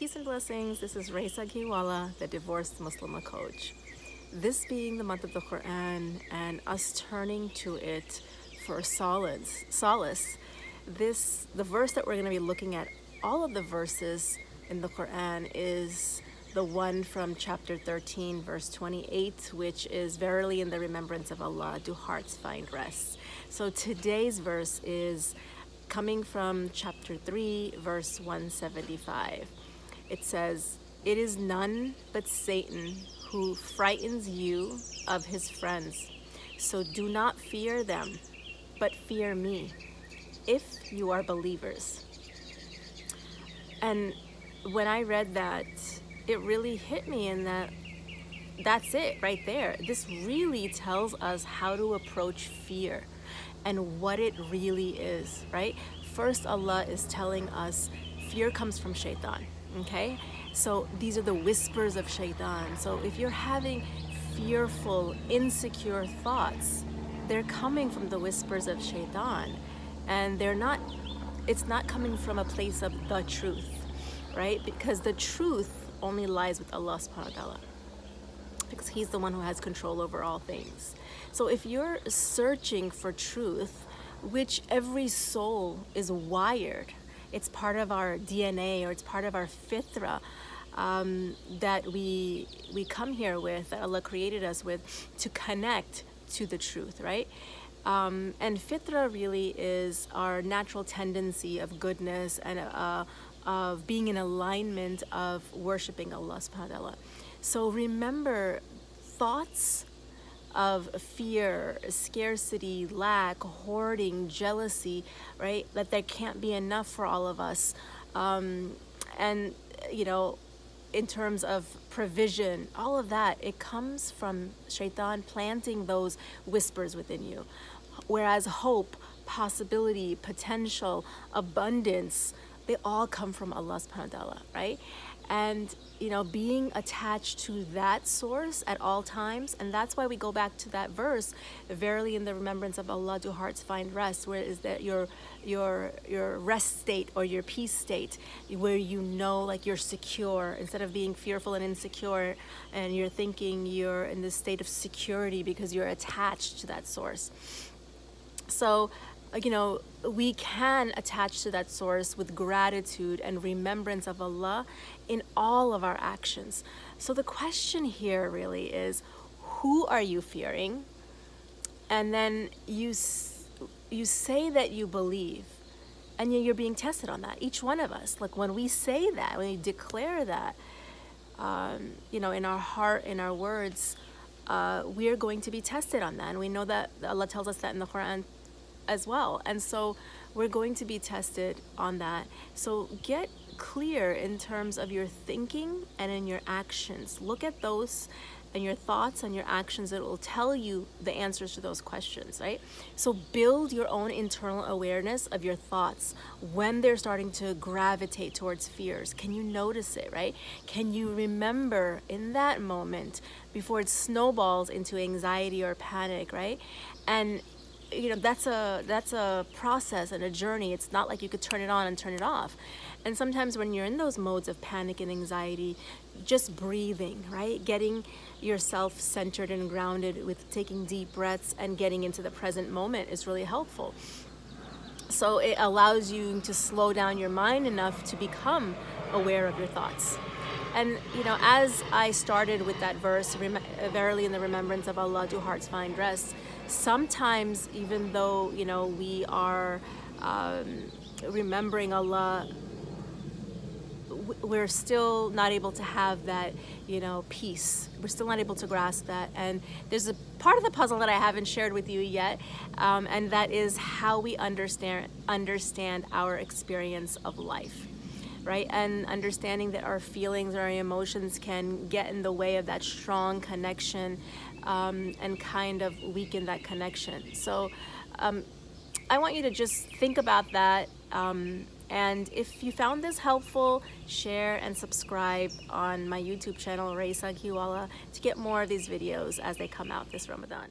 Peace and blessings. This is Raisa Kiwala, the divorced Muslim coach. This being the month of the Quran and us turning to it for solace. The verse that we're going to be looking at, all of the verses in the Quran, is the one from chapter 13, verse 28, which is verily in the remembrance of Allah do hearts find rest. So today's verse is coming from chapter 3, verse 175. It says, "It is none but Satan who frightens you of his friends. So do not fear them, but fear me, if you are believers." And when I read that, it really hit me in that's it right there. This really tells us how to approach fear and what it really is, right? First, Allah is telling us fear comes from shaitan, okay? So these are the whispers of shaitan. So if you're having fearful, insecure thoughts, they're coming from the whispers of shaitan, and it's not coming from a place of the truth, right? Because the truth only lies with Allah subhanahu wa ta'ala, because He's the one who has control over all things. So if you're searching for truth, which every soul is wired, it's part of our DNA, or it's part of our fitra, that we come here with, that Allah created us with, to connect to the truth, right? And fitra really is our natural tendency of goodness and of being in alignment of worshiping Allah subhanahu wa ta'ala. So remember, thoughts of fear, scarcity, lack, hoarding, jealousy, right? That there can't be enough for all of us. And, in terms of provision, all of that, it comes from shaitan planting those whispers within you. Whereas hope, possibility, potential, abundance, they all come from Allah subhanahu wa ta'ala, right? And being attached to that source at all times, and that's why we go back to that verse, verily in the remembrance of Allah do hearts find rest, where is that your rest state, or your peace state, where like you're secure, instead of being fearful and insecure, and you're thinking you're in this state of security because you're attached to that source. So we can attach to that source with gratitude and remembrance of Allah in all of our actions. So the question here really is, who are you fearing? And then you say that you believe, and you're being tested on that. Each one of us, like when we say that, when we declare that, in our heart, in our words, we are going to be tested on that. And we know that Allah tells us that in the Quran as well. And so we're going to be tested on that. So get clear in terms of your thinking and in your actions. Look at those and your thoughts and your actions. It will tell you the answers to those questions, right? So build your own internal awareness of your thoughts when they're starting to gravitate towards fears. Can you notice it, right? Can you remember in that moment before it snowballs into anxiety or panic, right? And that's a process and a journey. It's not like you could turn it on and turn it off. And sometimes when you're in those modes of panic and anxiety, just breathing, right? Getting yourself centered and grounded with taking deep breaths and getting into the present moment is really helpful. So it allows you to slow down your mind enough to become aware of your thoughts. And as I started with that verse, verily in the remembrance of Allah do hearts find rest, sometimes even though we are remembering Allah, we're still not able to have that peace. We're still not able to grasp that. And there's a part of the puzzle that I haven't shared with you yet, and that is how we understand our experience of life, right? And understanding that our feelings, our emotions can get in the way of that strong connection, and kind of weaken that connection. So I want you to just think about that. And if you found this helpful, share and subscribe on my YouTube channel, Raisa Kiwala, to get more of these videos as they come out this Ramadan.